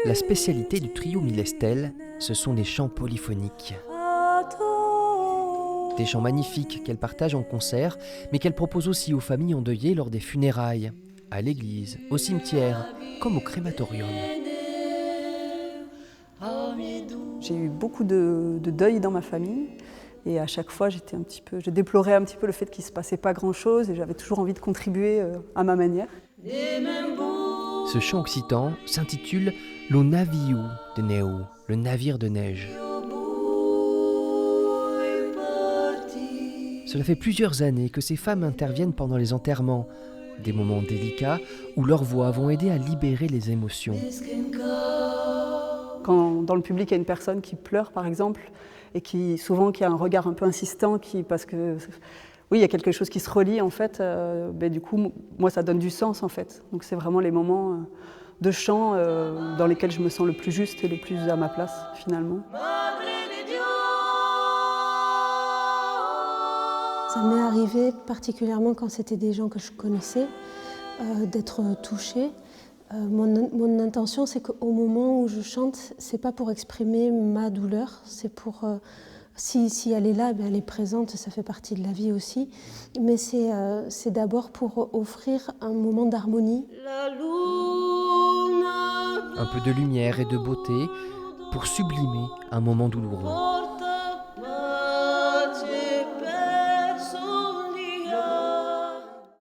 La spécialité du trio Milestel, ce sont les chants polyphoniques. Des chants magnifiques qu'elle partage en concert, mais qu'elle propose aussi aux familles endeuillées lors des funérailles, à l'église, au cimetière, comme au crématorium. J'ai eu beaucoup de deuil dans ma famille et à chaque fois je déplorais un petit peu le fait qu'il ne se passait pas grand-chose et j'avais toujours envie de contribuer à ma manière. Ce chant occitan s'intitule « Lo Naviu de Neu », le navire de neige. Cela fait plusieurs années que ces femmes interviennent pendant les enterrements, des moments délicats où leurs voix vont aider à libérer les émotions. Quand dans le public il y a une personne qui pleure par exemple et qui a un regard un peu insistant parce que oui, il y a quelque chose qui se relie en fait, du coup moi ça donne du sens en fait. Donc c'est vraiment les moments de chant dans lesquels je me sens le plus juste et le plus à ma place finalement. Ça m'est arrivé particulièrement quand c'était des gens que je connaissais, d'être touchée. Mon intention, c'est qu'au moment où je chante, c'est pas pour exprimer ma douleur, c'est pour si elle est là, elle est présente, ça fait partie de la vie aussi. Mais c'est d'abord pour offrir un moment d'harmonie. Un peu de lumière et de beauté pour sublimer un moment douloureux.